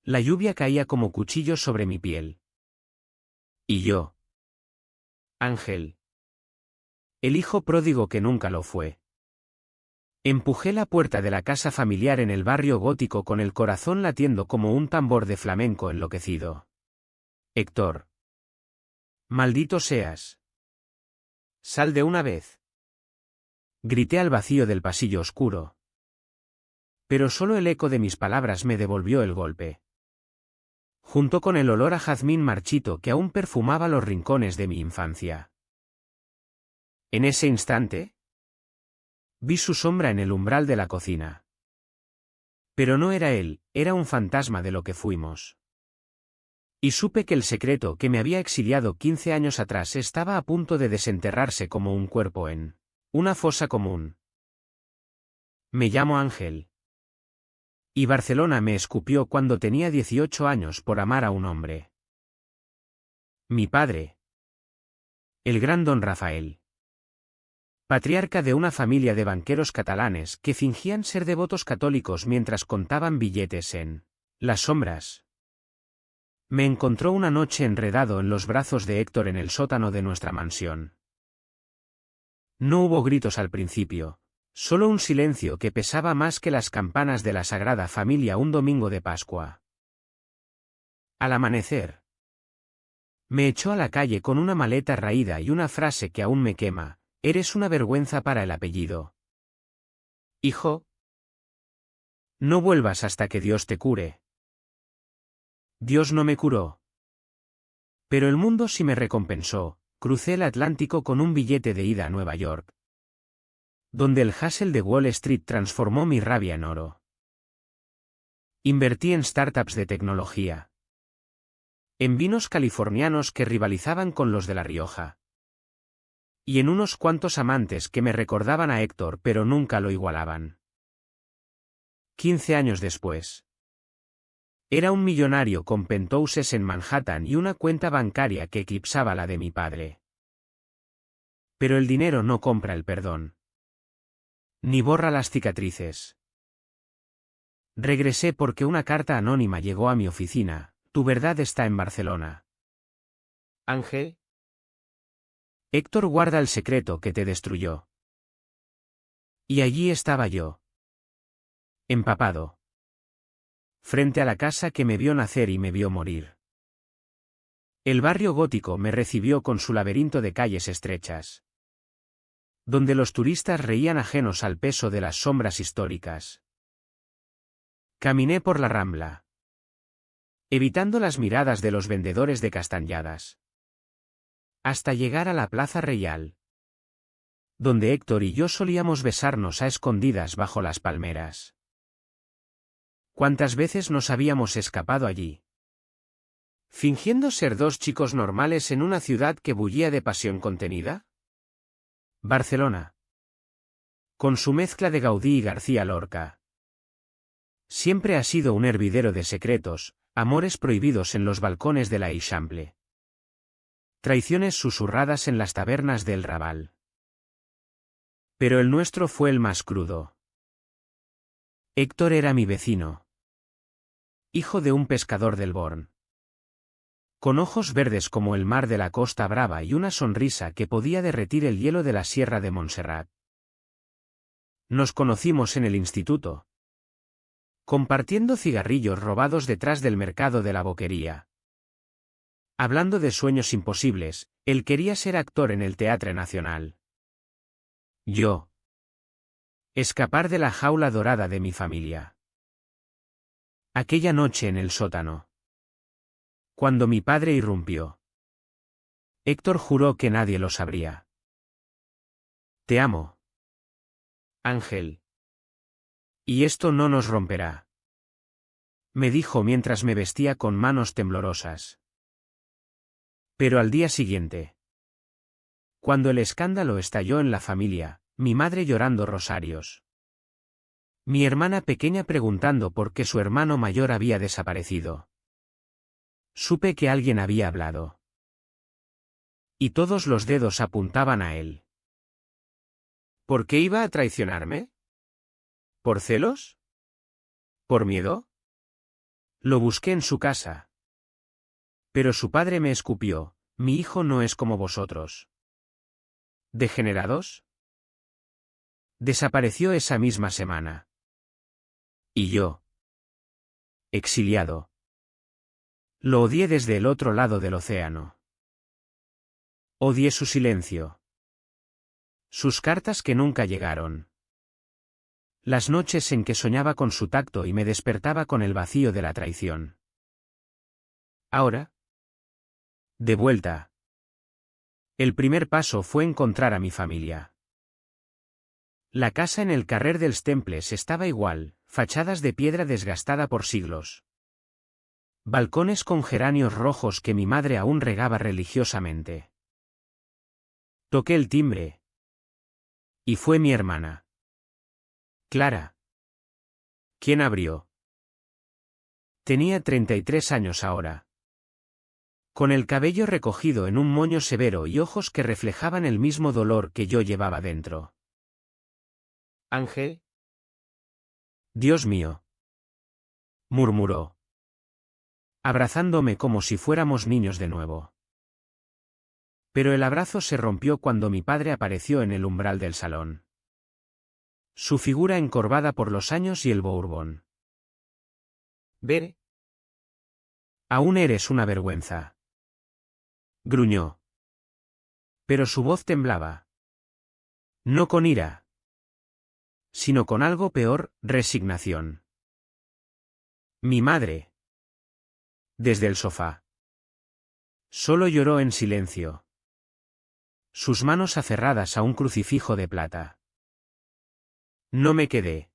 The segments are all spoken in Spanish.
La lluvia caía como cuchillos sobre mi piel. Y yo. Ángel. El hijo pródigo que nunca lo fue. Empujé la puerta de la casa familiar en el barrio gótico con el corazón latiendo como un tambor de flamenco enloquecido. Héctor. Maldito seas. Sal de una vez. Grité al vacío del pasillo oscuro. Pero solo el eco de mis palabras me devolvió el golpe. Junto con el olor a jazmín marchito que aún perfumaba los rincones de mi infancia. En ese instante, vi su sombra en el umbral de la cocina. Pero no era él, era un fantasma de lo que fuimos. Y supe que el secreto que me había exiliado 15 años atrás estaba a punto de desenterrarse como un cuerpo en una fosa común. Me llamo Ángel. Y Barcelona me escupió cuando tenía 18 años por amar a un hombre. Mi padre. El gran don Rafael. Patriarca de una familia de banqueros catalanes que fingían ser devotos católicos mientras contaban billetes en las sombras. Me encontró una noche enredado en los brazos de Héctor en el sótano de nuestra mansión. No hubo gritos al principio, solo un silencio que pesaba más que las campanas de la Sagrada Familia un domingo de Pascua. Al amanecer, me echó a la calle con una maleta raída y una frase que aún me quema: eres una vergüenza para el apellido. Hijo, no vuelvas hasta que Dios te cure. Dios no me curó. Pero el mundo sí me recompensó. Crucé el Atlántico con un billete de ida a Nueva York, donde el hustle de Wall Street transformó mi rabia en oro. Invertí en startups de tecnología, en vinos californianos que rivalizaban con los de La Rioja, y en unos cuantos amantes que me recordaban a Héctor pero nunca lo igualaban. 15 años después, era un millonario con penthouses en Manhattan y una cuenta bancaria que eclipsaba la de mi padre. Pero el dinero no compra el perdón, ni borra las cicatrices. Regresé porque una carta anónima llegó a mi oficina: tu verdad está en Barcelona. Ángel. Héctor guarda el secreto que te destruyó. Y allí estaba yo, empapado, frente a la casa que me vio nacer y me vio morir. El barrio gótico me recibió con su laberinto de calles estrechas, donde los turistas reían ajenos al peso de las sombras históricas. Caminé por la Rambla, evitando las miradas de los vendedores de castañadas, hasta llegar a la Plaza Real, donde Héctor y yo solíamos besarnos a escondidas bajo las palmeras. ¿Cuántas veces nos habíamos escapado allí? Fingiendo ser dos chicos normales en una ciudad que bullía de pasión contenida. Barcelona, con su mezcla de Gaudí y García Lorca, siempre ha sido un hervidero de secretos, amores prohibidos en los balcones de la Eixample, traiciones susurradas en las tabernas del Raval. Pero el nuestro fue el más crudo. Héctor era mi vecino, hijo de un pescador del Born, con ojos verdes como el mar de la Costa Brava y una sonrisa que podía derretir el hielo de la Sierra de Montserrat. Nos conocimos en el instituto, compartiendo cigarrillos robados detrás del mercado de la Boquería. Hablando de sueños imposibles, él quería ser actor en el Teatre Nacional. Yo, escapar de la jaula dorada de mi familia. Aquella noche en el sótano, cuando mi padre irrumpió, Héctor juró que nadie lo sabría. Te amo, Ángel. Y esto no nos romperá, me dijo mientras me vestía con manos temblorosas. Pero al día siguiente, cuando el escándalo estalló en la familia, mi madre llorando rosarios, mi hermana pequeña preguntando por qué su hermano mayor había desaparecido, supe que alguien había hablado. Y todos los dedos apuntaban a él. ¿Por qué iba a traicionarme? ¿Por celos? ¿Por miedo? Lo busqué en su casa. Pero su padre me escupió: mi hijo no es como vosotros. ¿Degenerados? Desapareció esa misma semana. Y yo, exiliado. Lo odié desde el otro lado del océano. Odié su silencio. Sus cartas que nunca llegaron. Las noches en que soñaba con su tacto y me despertaba con el vacío de la traición. Ahora, de vuelta. El primer paso fue encontrar a mi familia. La casa en el carrer dels Temples estaba igual, fachadas de piedra desgastada por siglos. Balcones con geranios rojos que mi madre aún regaba religiosamente. Toqué el timbre. Y fue mi hermana. Clara. ¿Quién abrió? Tenía 33 años ahora. Con el cabello recogido en un moño severo y ojos que reflejaban el mismo dolor que yo llevaba dentro. Ángel. Dios mío. Murmuró, abrazándome como si fuéramos niños de nuevo. Pero el abrazo se rompió cuando mi padre apareció en el umbral del salón. Su figura encorvada por los años y el bourbon. Ver. Aún eres una vergüenza. Gruñó. Pero su voz temblaba. No con ira, sino con algo peor: resignación. Mi madre. Desde el sofá. Solo lloró en silencio. Sus manos aferradas a un crucifijo de plata. No me quedé.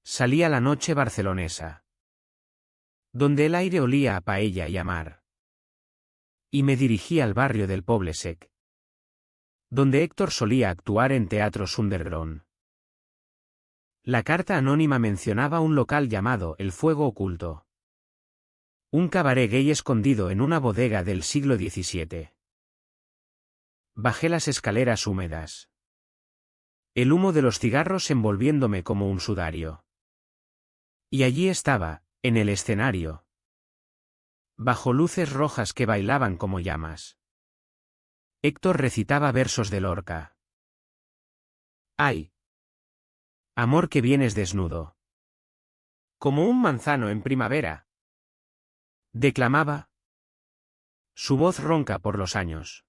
Salí a la noche barcelonesa, donde el aire olía a paella y a mar. Y me dirigí al barrio del Poble Sec, donde Héctor solía actuar en teatros underground. La carta anónima mencionaba un local llamado El Fuego Oculto. Un cabaret gay escondido en una bodega del siglo XVII. Bajé las escaleras húmedas. El humo de los cigarros envolviéndome como un sudario. Y allí estaba, en el escenario, bajo luces rojas que bailaban como llamas. Héctor recitaba versos de Lorca. ¡Ay! Amor, que vienes desnudo, como un manzano en primavera. Declamaba. Su voz ronca por los años.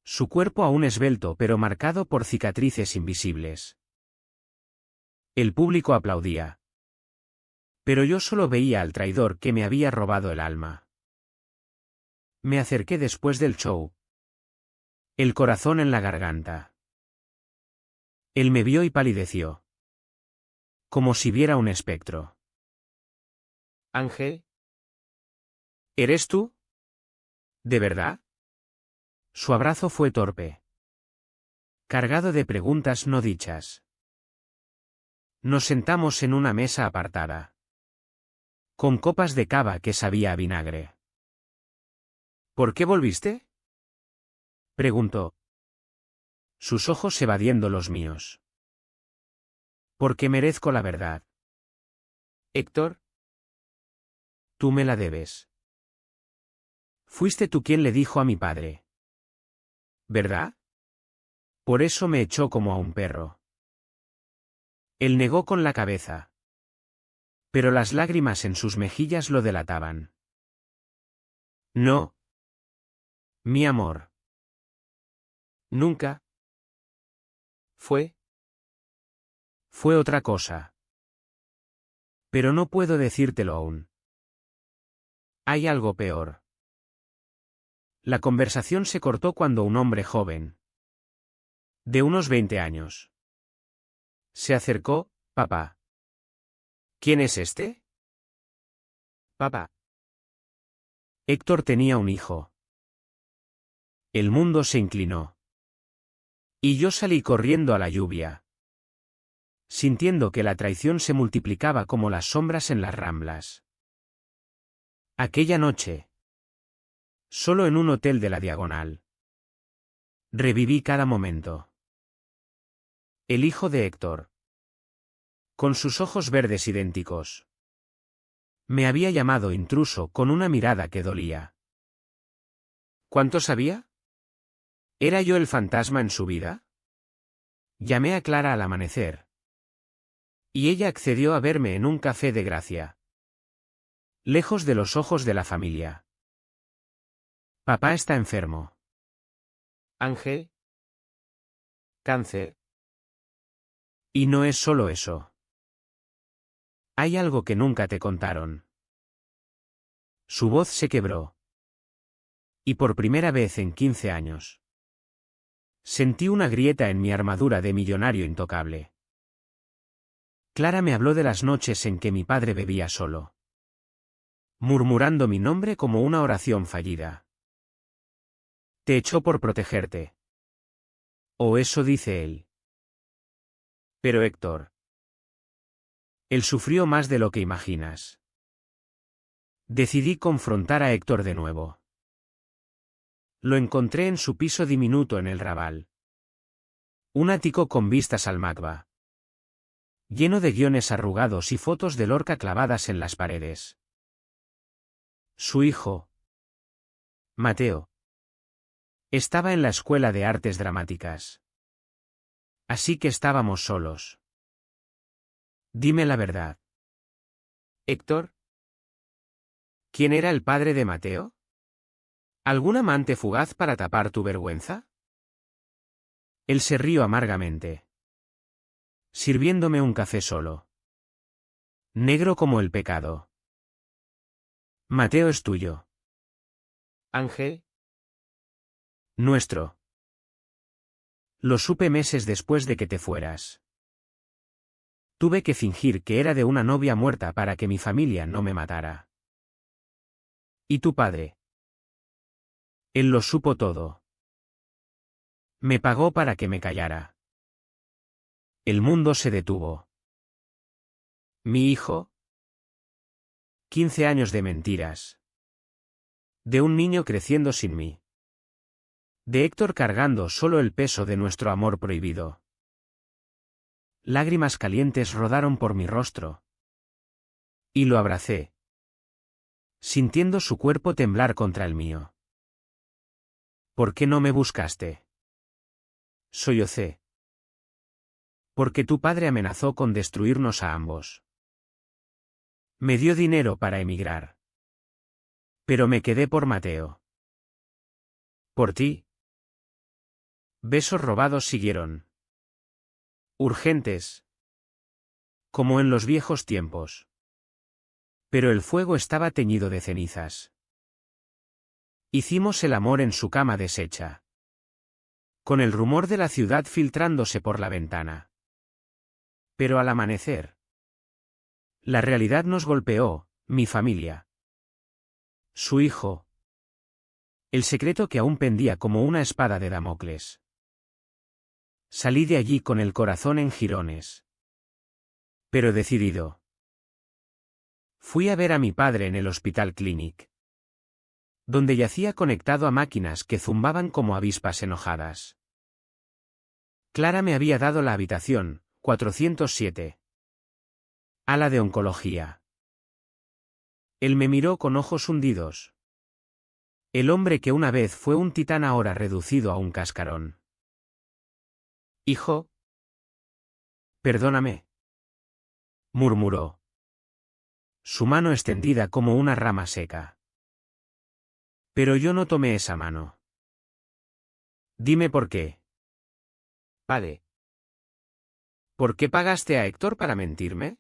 Su cuerpo aún esbelto pero marcado por cicatrices invisibles. El público aplaudía. Pero yo solo veía al traidor que me había robado el alma. Me acerqué después del show. El corazón en la garganta. Él me vio y palideció. Como si viera un espectro. Ángel. ¿Eres tú? ¿De verdad? Su abrazo fue torpe, cargado de preguntas no dichas. Nos sentamos en una mesa apartada, con copas de cava que sabía a vinagre. ¿Por qué volviste?, preguntó, sus ojos evadiendo los míos. Porque merezco la verdad. Héctor, tú me la debes. Fuiste tú quien le dijo a mi padre, ¿verdad? Por eso me echó como a un perro. Él negó con la cabeza. Pero las lágrimas en sus mejillas lo delataban. No. Mi amor. Nunca. Fue. Fue otra cosa. Pero no puedo decírtelo aún. Hay algo peor. La conversación se cortó cuando un hombre joven, de unos 20 años, se acercó. Papá. ¿Quién es este? Papá. Héctor tenía un hijo. El mundo se inclinó. Y yo salí corriendo a la lluvia, sintiendo que la traición se multiplicaba como las sombras en las ramblas. Aquella noche, solo en un hotel de la Diagonal, reviví cada momento. El hijo de Héctor, con sus ojos verdes idénticos, Me había llamado intruso con una mirada que dolía. ¿Cuánto sabía? ¿Era yo el fantasma en su vida? Llamé a Clara al amanecer. Y ella accedió a verme en un café de Gracia. Lejos de los ojos de la familia. Papá está enfermo. Ángel. Cáncer. Y no es solo eso. Hay algo que nunca te contaron. Su voz se quebró. Y por primera vez en 15 años. Sentí una grieta en mi armadura de millonario intocable. Clara me habló de las noches en que mi padre bebía solo, murmurando mi nombre como una oración fallida. Te echó por protegerte. O eso dice él. Pero Héctor. Él sufrió más de lo que imaginas. Decidí confrontar a Héctor de nuevo. Lo encontré en su piso diminuto en el Raval. Un ático con vistas al Macba. Lleno de guiones arrugados y fotos de Lorca clavadas en las paredes. Su hijo, Mateo, estaba en la escuela de artes dramáticas. Así que estábamos solos. Dime la verdad. Héctor. ¿Quién era el padre de Mateo? ¿Algún amante fugaz para tapar tu vergüenza? Él se rió amargamente, sirviéndome un café solo. Negro como el pecado. Mateo es tuyo. Ángel. Nuestro. Lo supe meses después de que te fueras. Tuve que fingir que era de una novia muerta para que mi familia no me matara. ¿Y tu padre? Él lo supo todo. Me pagó para que me callara. El mundo se detuvo. Mi hijo. 15 años de mentiras. De un niño creciendo sin mí. De Héctor cargando solo el peso de nuestro amor prohibido. Lágrimas calientes rodaron por mi rostro. Y lo abracé, sintiendo su cuerpo temblar contra el mío. ¿Por qué no me buscaste? Sollocé. Porque tu padre amenazó con destruirnos a ambos. Me dio dinero para emigrar. Pero me quedé por Mateo. Por ti. Besos robados siguieron. Urgentes. Como en los viejos tiempos. Pero el fuego estaba teñido de cenizas. Hicimos el amor en su cama deshecha. Con el rumor de la ciudad filtrándose por la ventana. Pero al amanecer. La realidad nos golpeó, mi familia. Su hijo. El secreto que aún pendía como una espada de Damocles. Salí de allí con el corazón en jirones. Pero decidido. Fui a ver a mi padre en el Hospital Clinic. Donde yacía conectado a máquinas que zumbaban como avispas enojadas. Clara me había dado la habitación, 407. Ala de oncología. Él me miró con ojos hundidos. El hombre que una vez fue un titán ahora reducido a un cascarón. Hijo. Perdóname. Murmuró. Su mano extendida como una rama seca. Pero yo no tomé esa mano. Dime por qué. Padre. ¿Por qué pagaste a Héctor para mentirme?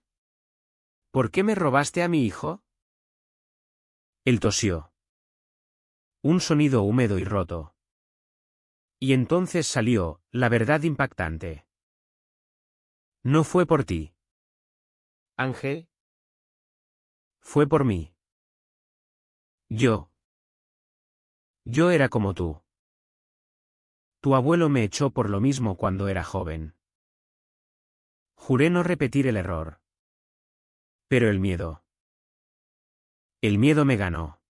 ¿Por qué me robaste a mi hijo? Él tosió. Un sonido húmedo y roto. Y entonces salió, la verdad impactante. No fue por ti. Ángel. Fue por mí. Yo era como tú. Tu abuelo me echó por lo mismo cuando era joven. Juré no repetir el error. Pero el miedo. El miedo me ganó.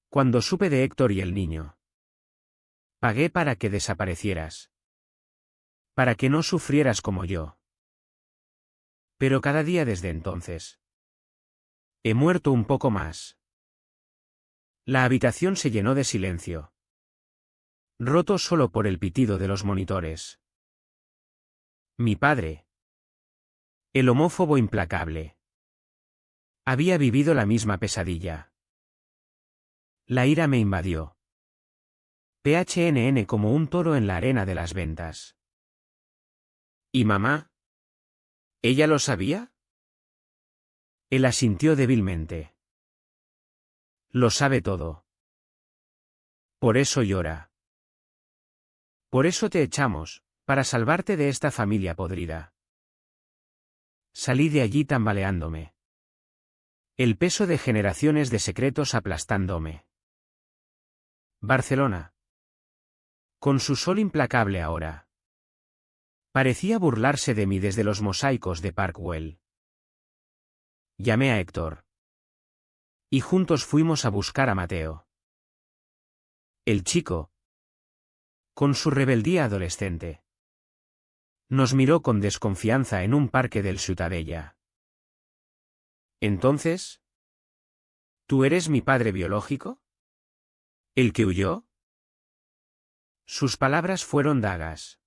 Cuando supe de Héctor y el niño. Pagué para que desaparecieras. Para que no sufrieras como yo. Pero cada día desde entonces. He muerto un poco más. La habitación se llenó de silencio, roto solo por el pitido de los monitores. Mi padre, el homófobo implacable, había vivido la misma pesadilla. La ira me invadió. PHNN como un toro en la arena de las ventas. ¿Y mamá? ¿Ella lo sabía? Él asintió débilmente. Lo sabe todo. Por eso llora. Por eso te echamos, para salvarte de esta familia podrida. Salí de allí tambaleándome. El peso de generaciones de secretos aplastándome. Barcelona. Con su sol implacable ahora. Parecía burlarse de mí desde los mosaicos de Parkwell. Llamé a Héctor. Y juntos fuimos a buscar a Mateo. El chico, con su rebeldía adolescente, nos miró con desconfianza en un parque del Ciutadella. Entonces, ¿tú eres mi padre biológico? ¿El que huyó? Sus palabras fueron dagas.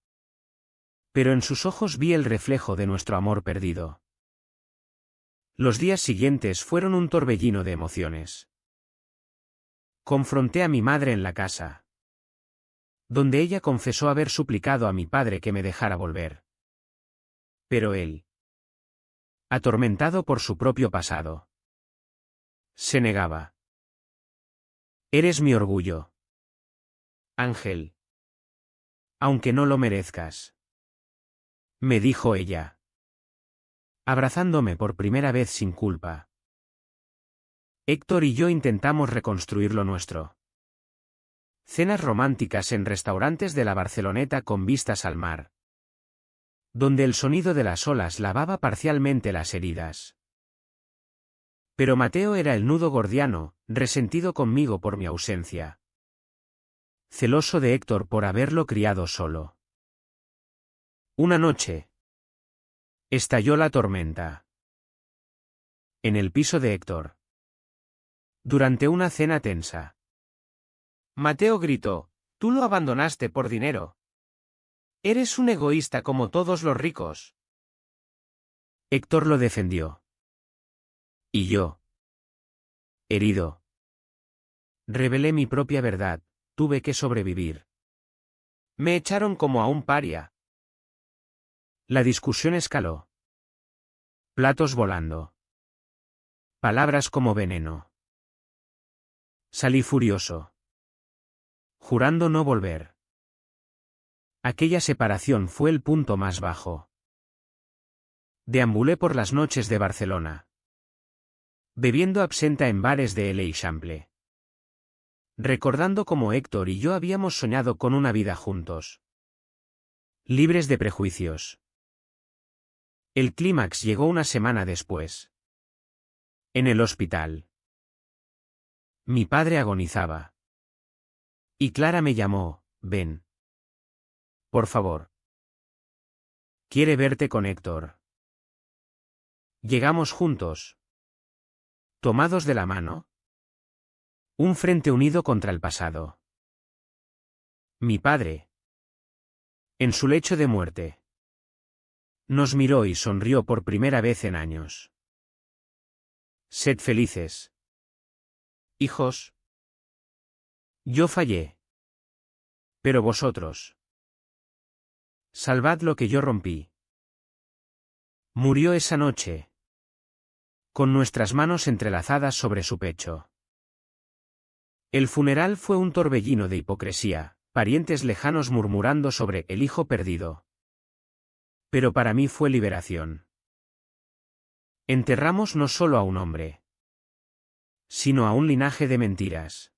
Pero en sus ojos vi el reflejo de nuestro amor perdido. Los días siguientes fueron un torbellino de emociones. Confronté a mi madre en la casa, donde ella confesó haber suplicado a mi padre que me dejara volver. Pero él, atormentado por su propio pasado, se negaba. Eres mi orgullo, Ángel. Aunque no lo merezcas, me dijo ella, abrazándome por primera vez sin culpa. Héctor y yo intentamos reconstruir lo nuestro. Cenas románticas en restaurantes de la Barceloneta con vistas al mar, donde el sonido de las olas lavaba parcialmente las heridas. Pero Mateo era el nudo gordiano, resentido conmigo por mi ausencia. Celoso de Héctor por haberlo criado solo. Una noche, estalló la tormenta. En el piso de Héctor. Durante una cena tensa. Mateo gritó, «Tú lo abandonaste por dinero. Eres un egoísta como todos los ricos». Héctor lo defendió. Y yo, herido, revelé mi propia verdad, tuve que sobrevivir. Me echaron como a un paria. La discusión escaló. Platos volando. Palabras como veneno. Salí furioso, jurando no volver. Aquella separación fue el punto más bajo. Deambulé por las noches de Barcelona, bebiendo absenta en bares de l'Eixample, recordando cómo Héctor y yo habíamos soñado con una vida juntos, libres de prejuicios. El clímax llegó una semana después. En el hospital. Mi padre agonizaba. Y Clara me llamó, ven. Por favor. Quiere verte con Héctor. Llegamos juntos. Tomados de la mano. Un frente unido contra el pasado. Mi padre, en su lecho de muerte, nos miró y sonrió por primera vez en años. Sed felices, hijos. Yo fallé. Pero vosotros, salvad lo que yo rompí. Murió esa noche, con nuestras manos entrelazadas sobre su pecho. El funeral fue un torbellino de hipocresía, parientes lejanos murmurando sobre el hijo perdido. Pero para mí fue liberación. Enterramos no solo a un hombre, sino a un linaje de mentiras.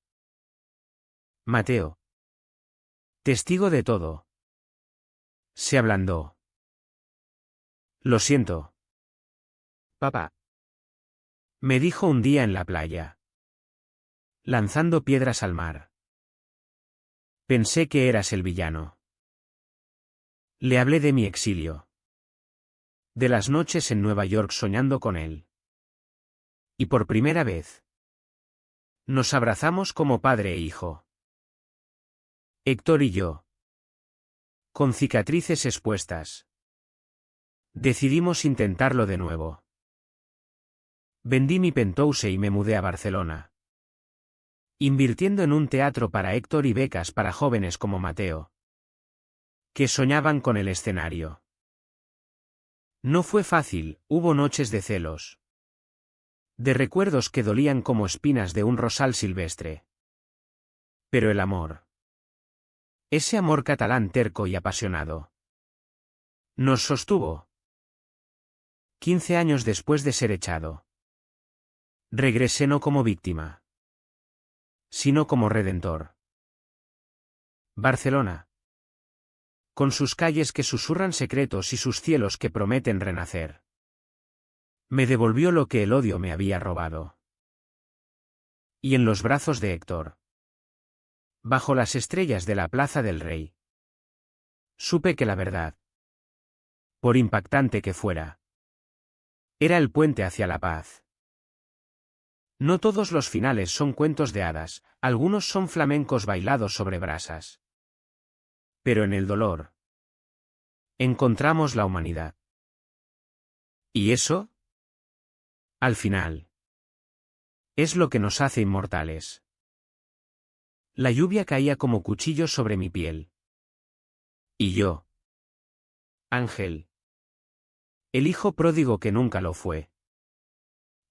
Mateo, testigo de todo, se ablandó. Lo siento, papá, me dijo un día en la playa, lanzando piedras al mar. Pensé que eras el villano. Le hablé de mi exilio, de las noches en Nueva York soñando con él. Y por primera vez, nos abrazamos como padre e hijo. Héctor y yo, con cicatrices expuestas, decidimos intentarlo de nuevo. Vendí mi penthouse y me mudé a Barcelona, invirtiendo en un teatro para Héctor y becas para jóvenes como Mateo, que soñaban con el escenario. No fue fácil, hubo noches de celos, de recuerdos que dolían como espinas de un rosal silvestre. Pero el amor, ese amor catalán terco y apasionado, nos sostuvo. 15 años después de ser echado, regresé no como víctima, sino como redentor. Barcelona, con sus calles que susurran secretos y sus cielos que prometen renacer, me devolvió lo que el odio me había robado. Y en los brazos de Héctor, bajo las estrellas de la Plaza del Rey, supe que la verdad, por impactante que fuera, era el puente hacia la paz. No todos los finales son cuentos de hadas, algunos son flamencos bailados sobre brasas. Pero en el dolor, encontramos la humanidad. ¿Y eso? Al final, es lo que nos hace inmortales. La lluvia caía como cuchillos sobre mi piel. Y yo, Ángel, el hijo pródigo que nunca lo fue,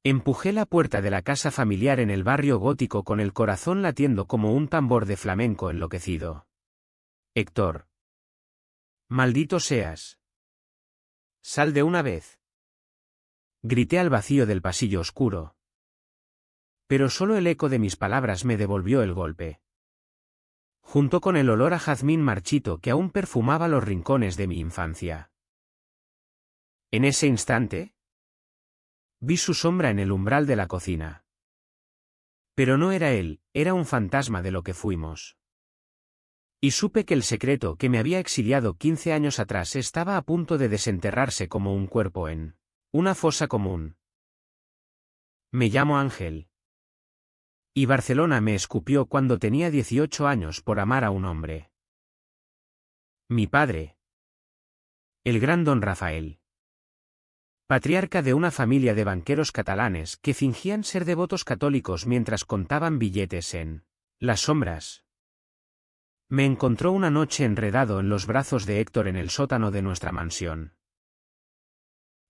empujé la puerta de la casa familiar en el barrio gótico con el corazón latiendo como un tambor de flamenco enloquecido. Héctor, maldito seas. Sal de una vez. Grité al vacío del pasillo oscuro. Pero solo el eco de mis palabras me devolvió el golpe, junto con el olor a jazmín marchito que aún perfumaba los rincones de mi infancia. En ese instante, vi su sombra en el umbral de la cocina. Pero no era él, era un fantasma de lo que fuimos. Y supe que el secreto que me había exiliado 15 años atrás estaba a punto de desenterrarse como un cuerpo en una fosa común. Me llamo Ángel. Y Barcelona me escupió cuando tenía 18 años por amar a un hombre. Mi padre, el gran don Rafael, patriarca de una familia de banqueros catalanes que fingían ser devotos católicos mientras contaban billetes en las sombras, me encontró una noche enredado en los brazos de Héctor en el sótano de nuestra mansión.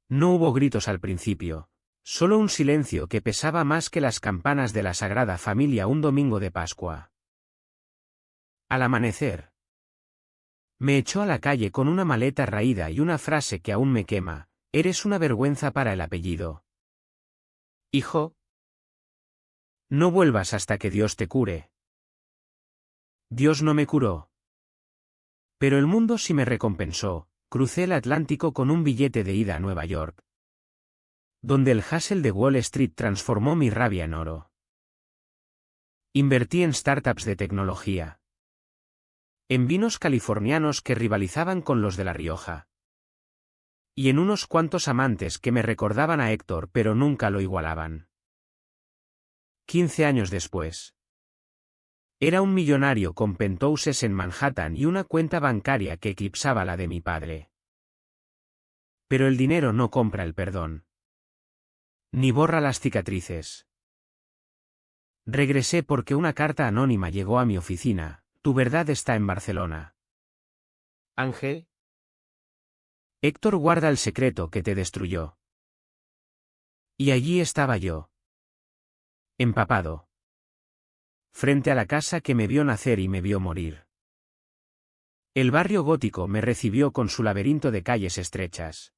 No hubo gritos al principio, solo un silencio que pesaba más que las campanas de la Sagrada Familia un domingo de Pascua. Al amanecer, me echó a la calle con una maleta raída y una frase que aún me quema: eres una vergüenza para el apellido. Hijo, no vuelvas hasta que Dios te cure. Dios no me curó. Pero el mundo sí me recompensó. Crucé el Atlántico con un billete de ida a Nueva York, donde el hustle de Wall Street transformó mi rabia en oro. Invertí en startups de tecnología, en vinos californianos que rivalizaban con los de La Rioja, y en unos cuantos amantes que me recordaban a Héctor pero nunca lo igualaban. 15 años después, era un millonario con penthouses en Manhattan y una cuenta bancaria que eclipsaba la de mi padre. Pero el dinero no compra el perdón, ni borra las cicatrices. Regresé porque una carta anónima llegó a mi oficina: tu verdad está en Barcelona. Ángel. Héctor guarda el secreto que te destruyó. Y allí estaba yo, empapado, frente a la casa que me vio nacer y me vio morir. El barrio gótico me recibió con su laberinto de calles estrechas,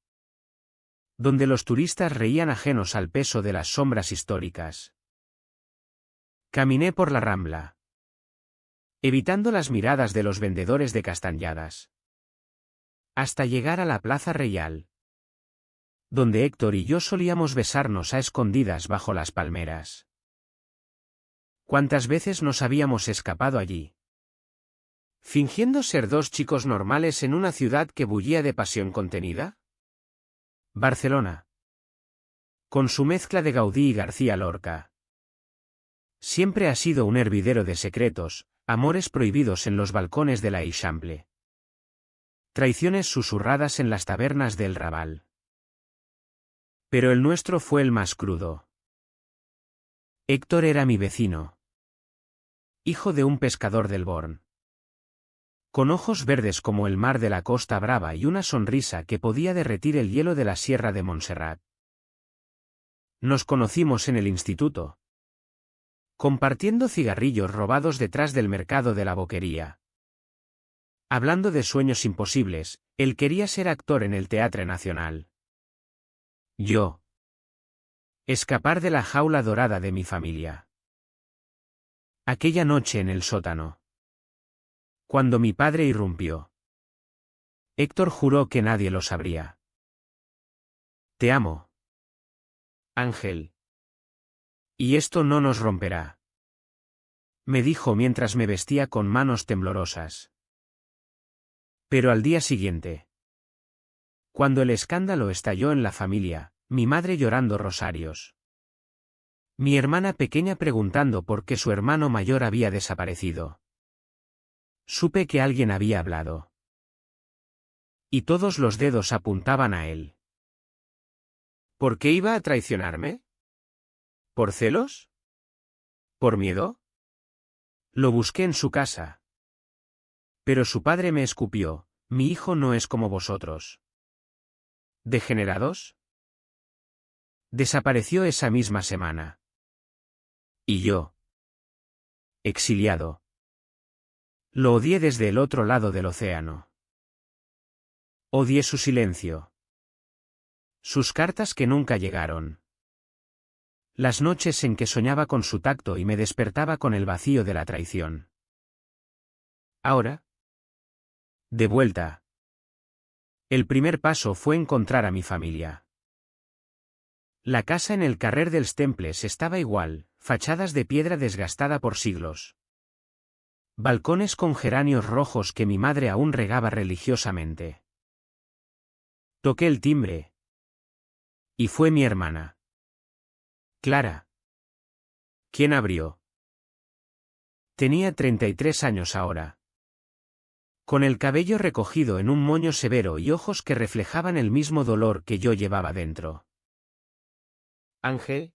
donde los turistas reían ajenos al peso de las sombras históricas. Caminé por la Rambla, evitando las miradas de los vendedores de castañadas, hasta llegar a la Plaza Reial, donde Héctor y yo solíamos besarnos a escondidas bajo las palmeras. ¿Cuántas veces nos habíamos escapado allí, fingiendo ser dos chicos normales en una ciudad que bullía de pasión contenida? Barcelona, Con su mezcla de Gaudí y García Lorca. Siempre ha sido un hervidero de secretos, amores prohibidos en los balcones de la Eixample. Traiciones susurradas en las tabernas del Raval. Pero el nuestro fue el más crudo. Héctor era mi vecino. Hijo de un pescador del Born. Con ojos verdes como el mar de la Costa Brava y una sonrisa que podía derretir el hielo de la Sierra de Montserrat. Nos conocimos en el instituto. Compartiendo cigarrillos robados detrás del mercado de la Boquería. Hablando de sueños imposibles, él quería ser actor en el Teatre Nacional. Yo. Escapar de la jaula dorada de mi familia. Aquella noche en el sótano. Cuando mi padre irrumpió. Héctor juró que nadie lo sabría. Te amo. Ángel. Y esto no nos romperá. Me dijo mientras me vestía con manos temblorosas. Pero al día siguiente. Cuando el escándalo estalló en la familia, mi madre llorando rosarios. Mi hermana pequeña preguntando por qué su hermano mayor había desaparecido. Supe que alguien había hablado. Y todos los dedos apuntaban a él. ¿Por qué iba a traicionarme? ¿Por celos? ¿Por miedo? Lo busqué en su casa. Pero su padre me escupió, mi hijo no es como vosotros. ¿Degenerados? Desapareció esa misma semana. Y yo. Exiliado. Lo odié desde el otro lado del océano. Odié su silencio. Sus cartas que nunca llegaron. Las noches en que soñaba con su tacto y me despertaba con el vacío de la traición. Ahora. De vuelta. El primer paso fue encontrar a mi familia. La casa en el Carrer dels Temples estaba igual, fachadas de piedra desgastada por siglos. Balcones con geranios rojos que mi madre aún regaba religiosamente. Toqué el timbre. Y fue mi hermana. Clara. ¿Quién abrió? Tenía 33 años ahora. Con el cabello recogido en un moño severo y ojos que reflejaban el mismo dolor que yo llevaba dentro. Ángel.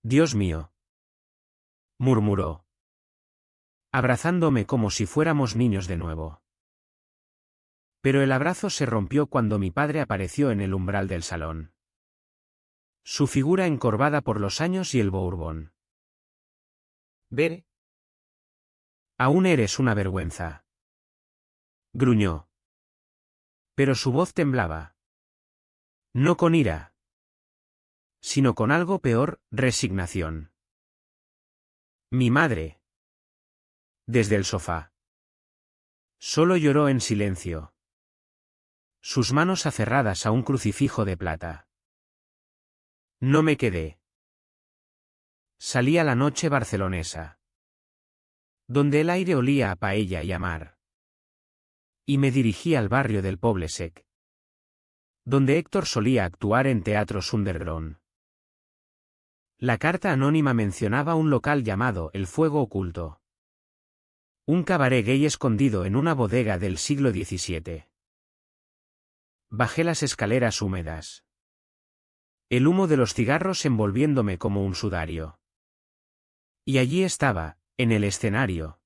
Dios mío. Murmuró. Abrazándome como si fuéramos niños de nuevo. Pero el abrazo se rompió cuando mi padre apareció en el umbral del salón. Su figura encorvada por los años y el bourbon. Ver. Aún eres una vergüenza. Gruñó. Pero su voz temblaba. No con ira. Sino con algo peor, resignación. Mi madre. Desde el sofá. Solo lloró en silencio. Sus manos aferradas a un crucifijo de plata. No me quedé. Salí a la noche barcelonesa. Donde el aire olía a paella y a mar. Y me dirigí al barrio del Poble Sec. Donde Héctor solía actuar en teatros underground. La carta anónima mencionaba un local llamado El Fuego Oculto. Un cabaret gay escondido en una bodega del siglo XVII. Bajé las escaleras húmedas. El humo de los cigarros envolviéndome como un sudario. Y allí estaba, en el escenario.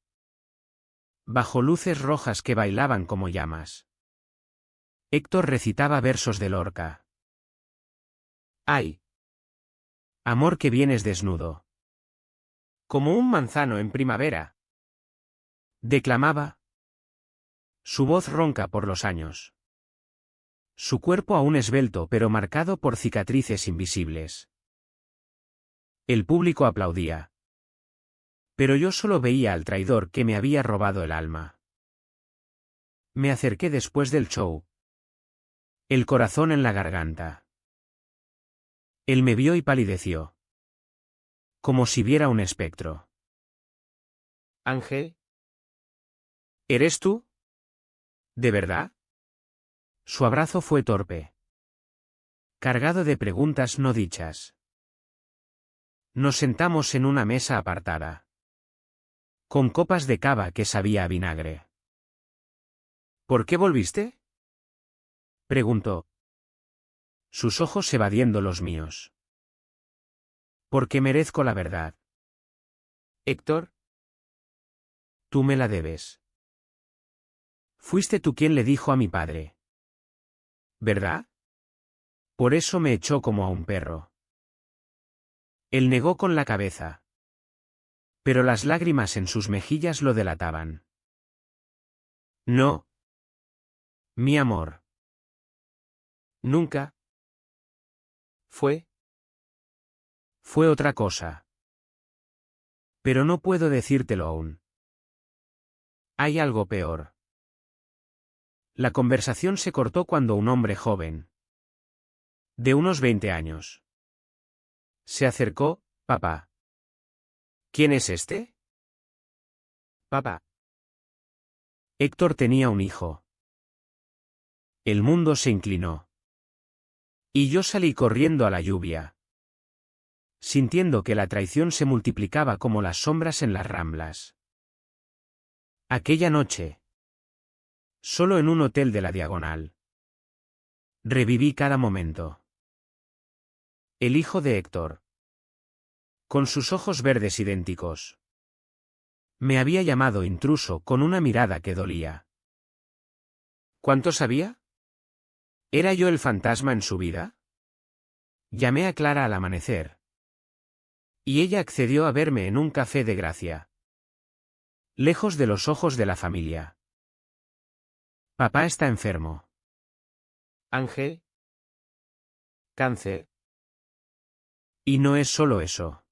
Bajo luces rojas que bailaban como llamas. Héctor recitaba versos de Lorca. ¡Ay! Amor que vienes desnudo. Como un manzano en primavera. Declamaba. Su voz ronca por los años. Su cuerpo aún esbelto pero marcado por cicatrices invisibles. El público aplaudía. Pero yo solo veía al traidor que me había robado el alma. Me acerqué después del show. El corazón en la garganta. Él me vio y palideció. Como si viera un espectro. Ángel. ¿Eres tú? ¿De verdad? Su abrazo fue torpe. cargado de preguntas no dichas. Nos sentamos en una mesa apartada, con copas de cava que sabía a vinagre. ¿Por qué volviste?, preguntó, sus ojos evadiendo los míos. Porque merezco la verdad. Héctor, tú me la debes. Fuiste tú quien le dijo a mi padre, ¿verdad? Por eso me echó como a un perro. Él negó con la cabeza, pero las lágrimas en sus mejillas lo delataban. No, mi amor. Nunca. Fue otra cosa. Pero no puedo decírtelo aún. Hay algo peor. La conversación se cortó cuando un hombre joven, de unos 20 años, se acercó. Papá. ¿Quién es este? Papá. Héctor tenía un hijo. El mundo se inclinó. Y yo salí corriendo a la lluvia, sintiendo que la traición se multiplicaba como las sombras en las ramblas. Aquella noche, solo en un hotel de la Diagonal, reviví cada momento. El hijo de Héctor, con sus ojos verdes idénticos, me había llamado intruso con una mirada que dolía. ¿Cuánto sabía? ¿Era yo el fantasma en su vida? Llamé a Clara al amanecer, y ella accedió a verme en un café de Gracia, lejos de los ojos de la familia. Papá está enfermo. Ángel. Cáncer. Y no es solo eso.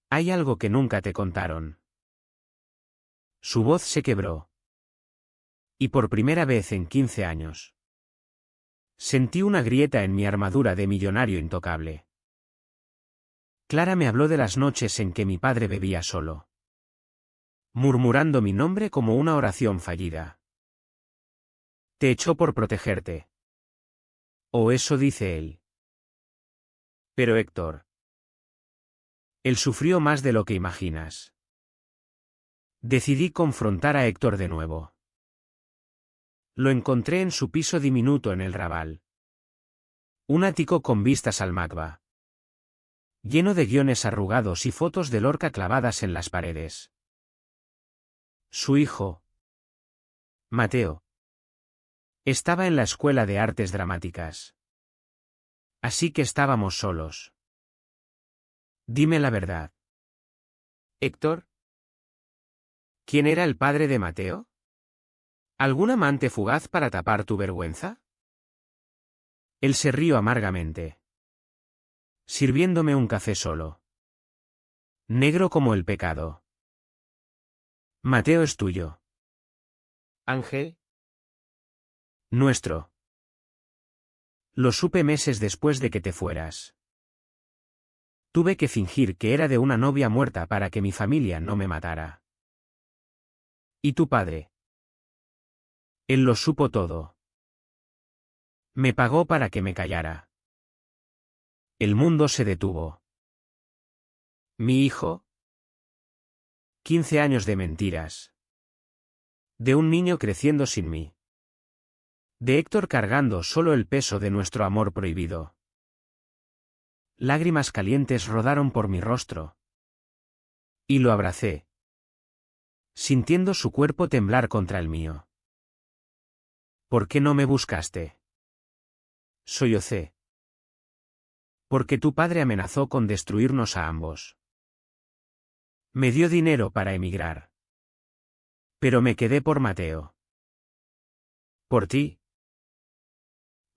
Hay algo que nunca te contaron. Su voz se quebró. Y por primera vez en 15 años, sentí una grieta en mi armadura de millonario intocable. Clara me habló de las noches en que mi padre bebía solo, murmurando mi nombre como una oración fallida. Te echó por protegerte. O eso dice él. Pero Héctor, él sufrió más de lo que imaginas. Decidí confrontar a Héctor de nuevo. Lo encontré en su piso diminuto en el Raval. Un ático con vistas al Macba, lleno de guiones arrugados y fotos de Lorca clavadas en las paredes. Su hijo, Mateo, estaba en la escuela de artes dramáticas. Así que estábamos solos. Dime la verdad. Héctor, ¿quién era el padre de Mateo? ¿Algún amante fugaz para tapar tu vergüenza? Él se rió amargamente, sirviéndome un café solo, negro como el pecado. Mateo es tuyo. Ángel. Nuestro. Lo supe meses después de que te fueras. Tuve que fingir que era de una novia muerta para que mi familia no me matara. ¿Y tu padre? Él lo supo todo. Me pagó para que me callara. El mundo se detuvo. Mi hijo. 15 años de mentiras. De un niño creciendo sin mí. De Héctor cargando solo el peso de nuestro amor prohibido. Lágrimas calientes rodaron por mi rostro. Y lo abracé, sintiendo su cuerpo temblar contra el mío. ¿Por qué no me buscaste? Sollocé. Porque tu padre amenazó con destruirnos a ambos. Me dio dinero para emigrar. Pero me quedé por Mateo. Por ti.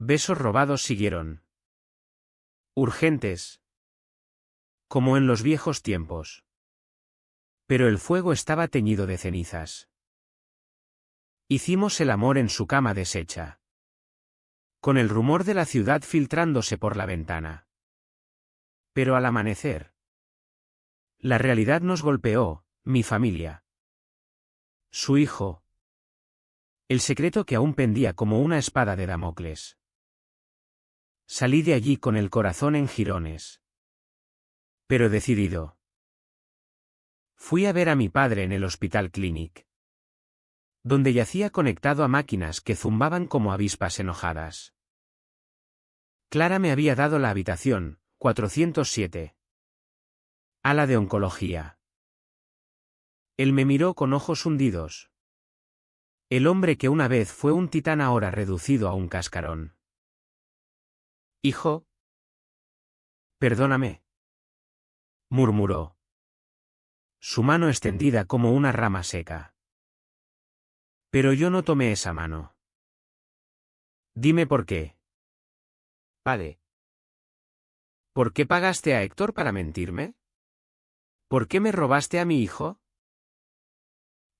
Besos robados siguieron. Urgentes. Como en los viejos tiempos. Pero el fuego estaba teñido de cenizas. Hicimos el amor en su cama deshecha, con el rumor de la ciudad filtrándose por la ventana. Pero al amanecer, la realidad nos golpeó, mi familia. Su hijo. El secreto que aún pendía como una espada de Damocles. Salí de allí con el corazón en jirones. Pero decidido. Fui a ver a mi padre en el Hospital Clinic, donde yacía conectado a máquinas que zumbaban como avispas enojadas. Clara me había dado la habitación, 407. Ala de oncología. Él me miró con ojos hundidos. El hombre que una vez fue un titán ahora reducido a un cascarón. Hijo. Perdóname. Murmuró. Su mano extendida como una rama seca. Pero yo no tomé esa mano. Dime por qué. Padre. ¿Por qué pagaste a Héctor para mentirme? ¿Por qué me robaste a mi hijo?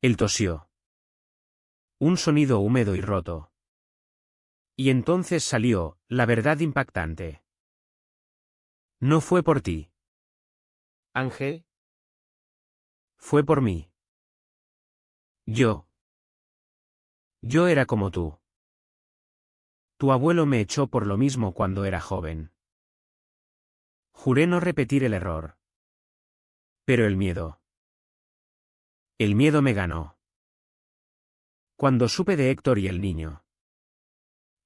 Él tosió. Un sonido húmedo y roto. Y entonces salió, la verdad impactante. No fue por ti. Ángel. Fue por mí. Yo era como tú. Tu abuelo me echó por lo mismo cuando era joven. Juré no repetir el error. Pero el miedo. El miedo me ganó. Cuando supe de Héctor y el niño.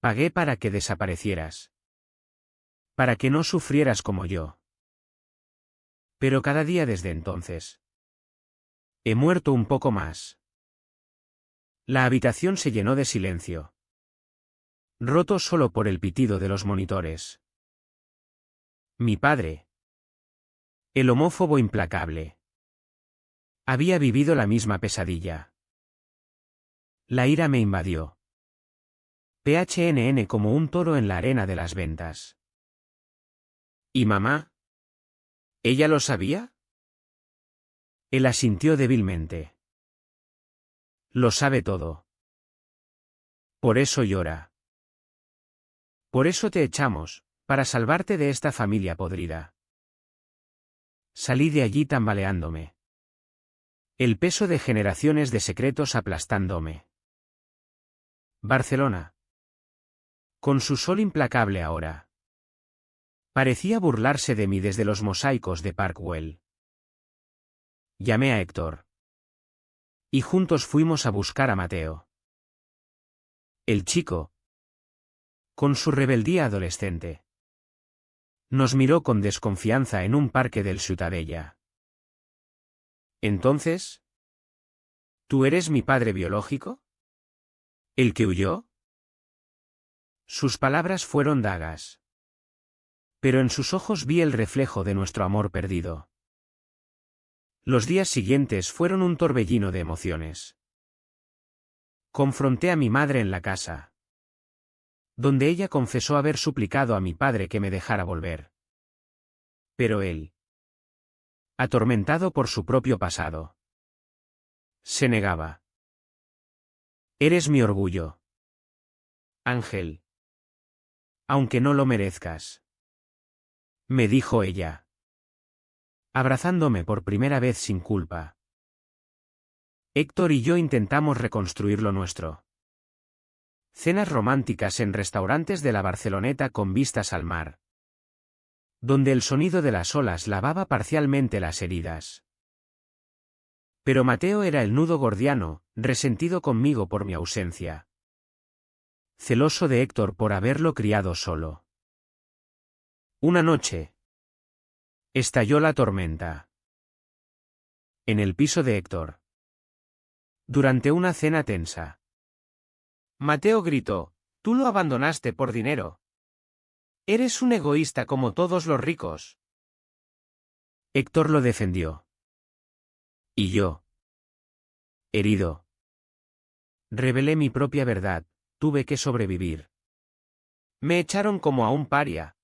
Pagué para que desaparecieras. Para que no sufrieras como yo. Pero cada día desde entonces. He muerto un poco más. La habitación se llenó de silencio. Roto solo por el pitido de los monitores. Mi padre. El homófobo implacable. Había vivido la misma pesadilla. La ira me invadió. PHNN como un toro en la arena de las ventas. ¿Y mamá? ¿Ella lo sabía? Él asintió débilmente. Lo sabe todo. Por eso llora. Por eso te echamos, para salvarte de esta familia podrida. Salí de allí tambaleándome. El peso de generaciones de secretos aplastándome. Barcelona. Con su sol implacable ahora. Parecía burlarse de mí desde los mosaicos de Parkwell. Llamé a Héctor. Y juntos fuimos a buscar a Mateo. El chico. Con su rebeldía adolescente. Nos miró con desconfianza en un parque del Ciutadella. Entonces, ¿tú eres mi padre biológico? ¿El que huyó? Sus palabras fueron dagas. Pero en sus ojos vi el reflejo de nuestro amor perdido. Los días siguientes fueron un torbellino de emociones. Confronté a mi madre en la casa, donde ella confesó haber suplicado a mi padre que me dejara volver. Pero él, atormentado por su propio pasado, se negaba. Eres mi orgullo, Ángel. Aunque no lo merezcas, me dijo ella, abrazándome por primera vez sin culpa. Héctor y yo intentamos reconstruir lo nuestro. Cenas románticas en restaurantes de la Barceloneta con vistas al mar, donde el sonido de las olas lavaba parcialmente las heridas. Pero Mateo era el nudo gordiano, resentido conmigo por mi ausencia. Celoso de Héctor por haberlo criado solo. Una noche. Estalló la tormenta. En el piso de Héctor. Durante una cena tensa. Mateo gritó, «Tú lo abandonaste por dinero. Eres un egoísta como todos los ricos». Héctor lo defendió. Y yo, herido, revelé mi propia verdad, tuve que sobrevivir. Me echaron como a un paria.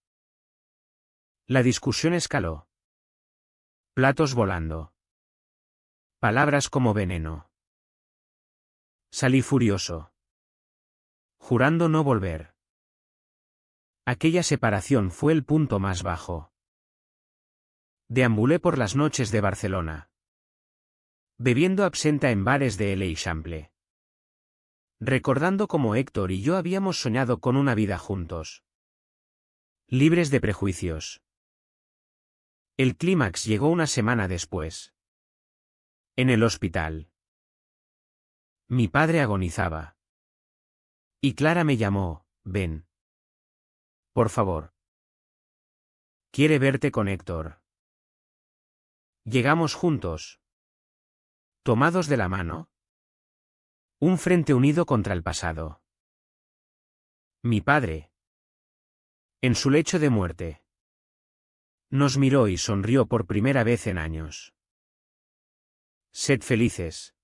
La discusión escaló. Platos volando. Palabras como veneno. Salí furioso, jurando no volver. Aquella separación fue el punto más bajo. Deambulé por las noches de Barcelona, bebiendo absenta en bares de l'Eixample, recordando cómo Héctor y yo habíamos soñado con una vida juntos. Libres de prejuicios. El clímax llegó una semana después. En el hospital. Mi padre agonizaba. Y Clara me llamó, ven. Por favor. Quiere verte con Héctor. Llegamos juntos. Tomados de la mano. Un frente unido contra el pasado. Mi padre. En su lecho de muerte. Nos miró y sonrió por primera vez en años. Sed felices.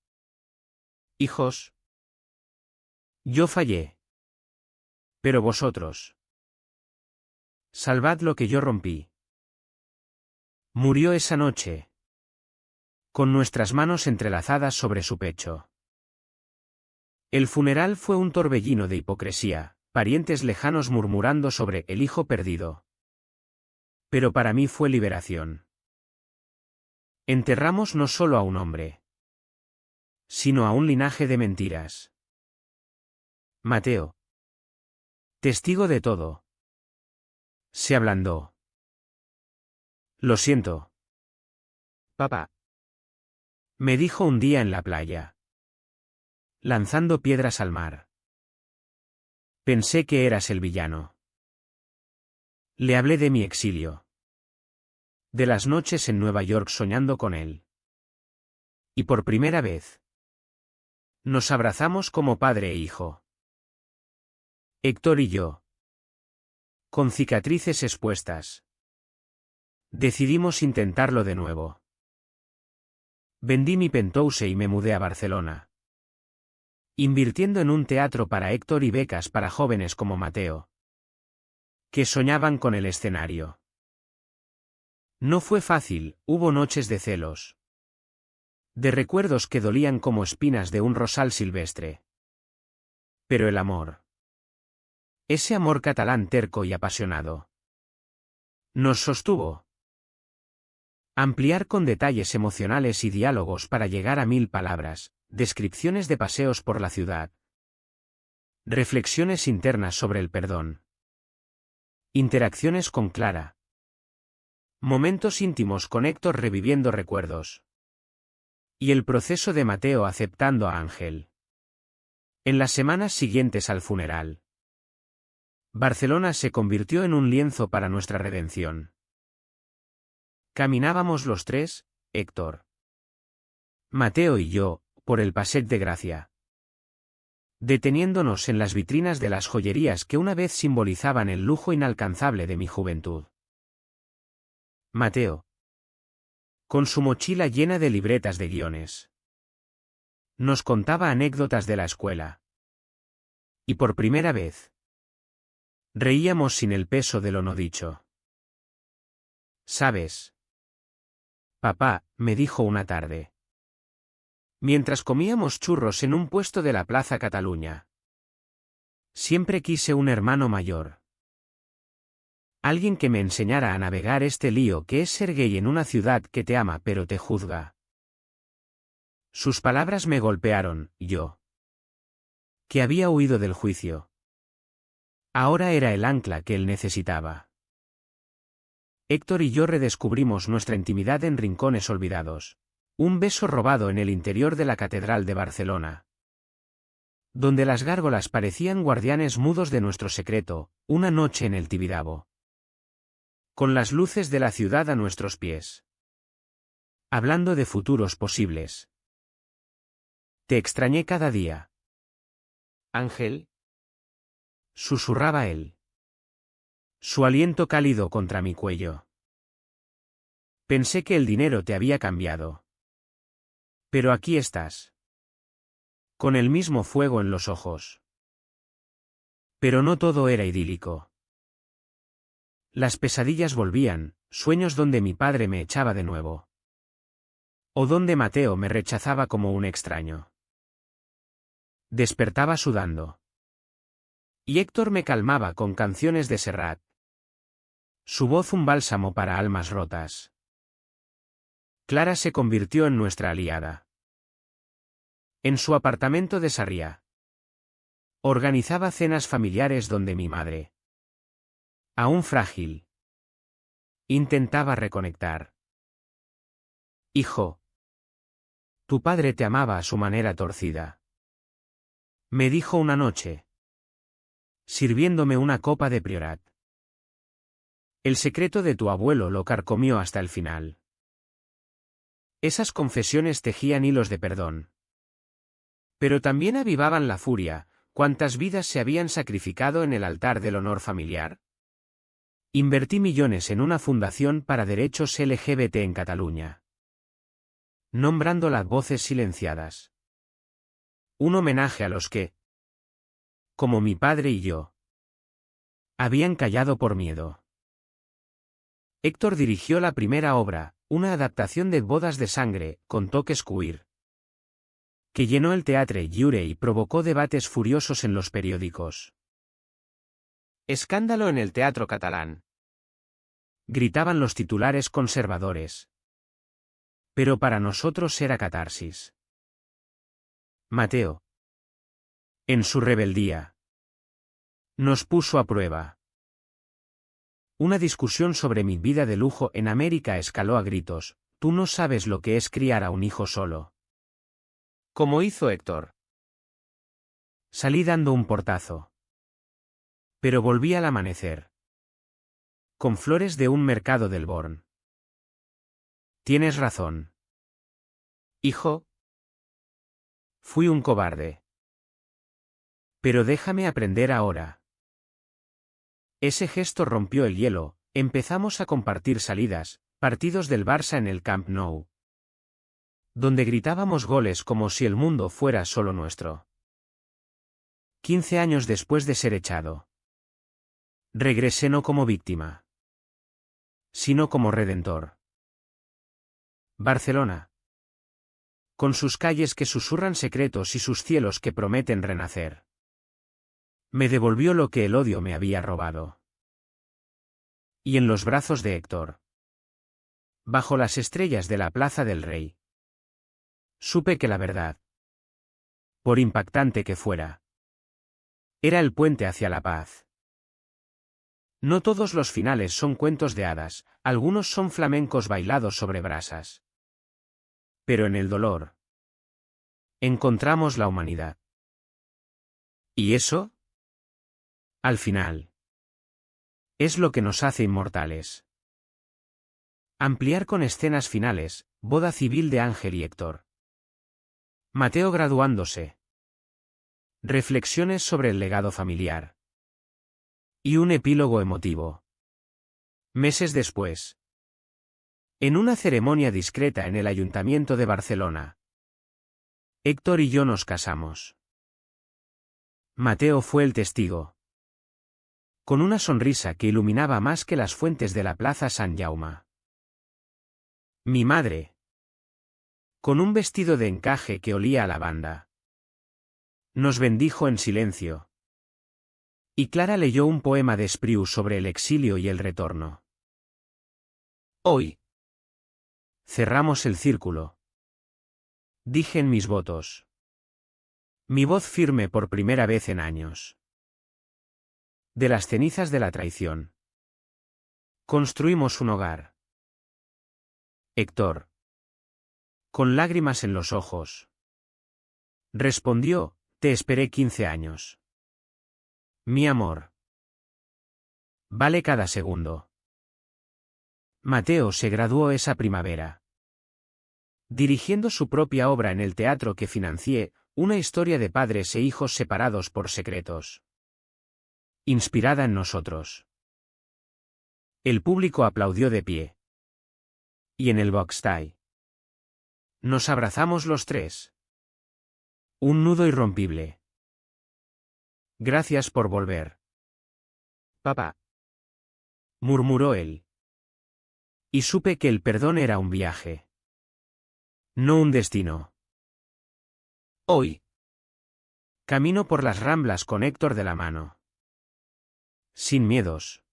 Hijos. Yo fallé. Pero vosotros. Salvad lo que yo rompí. Murió esa noche. Con nuestras manos entrelazadas sobre su pecho. El funeral fue un torbellino de hipocresía, parientes lejanos murmurando sobre el hijo perdido. Pero para mí fue liberación. Enterramos no solo a un hombre, sino a un linaje de mentiras. Mateo. Testigo de todo. Se ablandó. Lo siento. Papá. Me dijo un día en la playa. Lanzando piedras al mar. Pensé que eras el villano. Le hablé de mi exilio. De las noches en Nueva York soñando con él. Y por primera vez. Nos abrazamos como padre e hijo. Héctor y yo. Con cicatrices expuestas. Decidimos intentarlo de nuevo. Vendí mi penthouse y me mudé a Barcelona. Invirtiendo en un teatro para Héctor y becas para jóvenes como Mateo. Que soñaban con el escenario. No fue fácil, hubo noches de celos. De recuerdos que dolían como espinas de un rosal silvestre. Pero el amor. Ese amor catalán terco y apasionado. Nos sostuvo. Ampliar con detalles emocionales y diálogos para llegar a 1000 palabras, descripciones de paseos por la ciudad. Reflexiones internas sobre el perdón. Interacciones con Clara. Momentos íntimos con Héctor reviviendo recuerdos. Y el proceso de Mateo aceptando a Ángel. En las semanas siguientes al funeral. Barcelona se convirtió en un lienzo para nuestra redención. Caminábamos los tres, Héctor, Mateo y yo, por el Passeig de Gracia. Deteniéndonos en las vitrinas de las joyerías que una vez simbolizaban el lujo inalcanzable de mi juventud. Mateo. Con su mochila llena de libretas de guiones. Nos contaba anécdotas de la escuela. Y por primera vez. Reíamos sin el peso de lo no dicho. ¿Sabes? Papá, me dijo una tarde. Mientras comíamos churros en un puesto de la Plaza Cataluña. Siempre quise un hermano mayor. Alguien que me enseñara a navegar este lío que es ser gay en una ciudad que te ama pero te juzga. Sus palabras me golpearon, yo. Que había huido del juicio. Ahora era el ancla que él necesitaba. Héctor y yo redescubrimos nuestra intimidad en rincones olvidados. Un beso robado en el interior de la Catedral de Barcelona. Donde las gárgolas parecían guardianes mudos de nuestro secreto, una noche en el Tibidabo. Con las luces de la ciudad a nuestros pies. Hablando de futuros posibles. Te extrañé cada día. Ángel. Susurraba él. Su aliento cálido contra mi cuello. Pensé que el dinero te había cambiado. Pero aquí estás. Con el mismo fuego en los ojos. Pero no todo era idílico. Las pesadillas volvían, sueños donde mi padre me echaba de nuevo. O donde Mateo me rechazaba como un extraño. Despertaba sudando. Y Héctor me calmaba con canciones de Serrat. Su voz un bálsamo para almas rotas. Clara se convirtió en nuestra aliada. En su apartamento de Sarriá. Organizaba cenas familiares donde mi madre Aún frágil. Intentaba reconectar. Hijo. Tu padre te amaba a su manera torcida. Me dijo una noche, sirviéndome una copa de Priorat. El secreto de tu abuelo lo carcomió hasta el final. Esas confesiones tejían hilos de perdón. Pero también avivaban la furia. ¿Cuántas vidas se habían sacrificado en el altar del honor familiar? Invertí millones en una fundación para derechos LGBT en Cataluña, nombrando las voces silenciadas. Un homenaje a los que, como mi padre y yo, habían callado por miedo. Héctor dirigió la primera obra, una adaptación de Bodas de Sangre, con toques queer, que llenó el Teatre Lliure y provocó debates furiosos en los periódicos. Escándalo en el teatro catalán. Gritaban los titulares conservadores. Pero para nosotros era catarsis. Mateo, en su rebeldía, nos puso a prueba. Una discusión sobre mi vida de lujo en América escaló a gritos. Tú no sabes lo que es criar a un hijo solo. Como hizo Héctor. Salí dando un portazo. Pero volví al amanecer. Con flores de un mercado del Born. Tienes razón. Hijo. Fui un cobarde. Pero déjame aprender ahora. Ese gesto rompió el hielo, empezamos a compartir salidas, partidos del Barça en el Camp Nou, donde gritábamos goles como si el mundo fuera solo nuestro. 15 años después de ser echado. Regresé no como víctima, sino como redentor. Barcelona. Con sus calles que susurran secretos y sus cielos que prometen renacer. Me devolvió lo que el odio me había robado. Y en los brazos de Héctor, bajo las estrellas de la Plaza del Rey, supe que la verdad, por impactante que fuera, era el puente hacia la paz. No todos los finales son cuentos de hadas, algunos son flamencos bailados sobre brasas. Pero en el dolor, encontramos la humanidad. ¿Y eso? Al final, es lo que nos hace inmortales. Ampliar con escenas finales, boda civil de Ángel y Héctor. Mateo graduándose. Reflexiones sobre el legado familiar. Y un epílogo emotivo. Meses después. En una ceremonia discreta en el Ayuntamiento de Barcelona. Héctor y yo nos casamos. Mateo fue el testigo. Con una sonrisa que iluminaba más que las fuentes de la Plaza Sant Jaume. Mi madre. Con un vestido de encaje que olía a lavanda. Nos bendijo en silencio. Y Clara leyó un poema de Espriu sobre el exilio y el retorno. Hoy. Cerramos el círculo. Dije en mis votos. Mi voz firme por primera vez en años. De las cenizas de la traición. Construimos un hogar. Héctor. Con lágrimas en los ojos. Respondió, te esperé 15 años. Mi amor. Vale cada segundo. Mateo se graduó esa primavera. Dirigiendo su propia obra en el teatro que financié, una historia de padres e hijos separados por secretos. Inspirada en nosotros. El público aplaudió de pie. Y en el Boxtai. Nos abrazamos los tres. Un nudo irrompible. Gracias por volver. Papá. Murmuró él. Y supe que el perdón era un viaje. No un destino. Hoy. Camino por las Ramblas con Héctor de la mano. Sin miedos.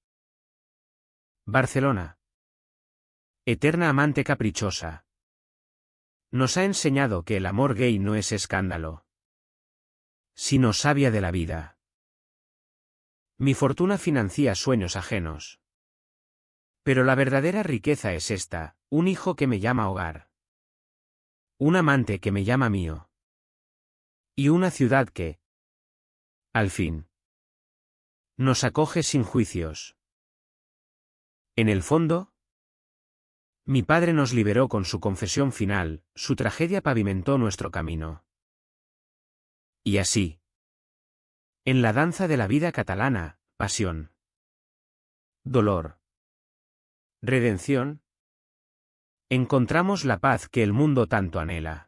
Barcelona. Eterna amante caprichosa. Nos ha enseñado que el amor gay no es escándalo, sino savia de la vida. Mi fortuna financia sueños ajenos. Pero la verdadera riqueza es esta: un hijo que me llama hogar. Un amante que me llama mío. Y una ciudad que, al fin, nos acoge sin juicios. En el fondo, mi padre nos liberó con su confesión final, su tragedia pavimentó nuestro camino. Y así, en la danza de la vida catalana, pasión, dolor, redención, encontramos la paz que el mundo tanto anhela.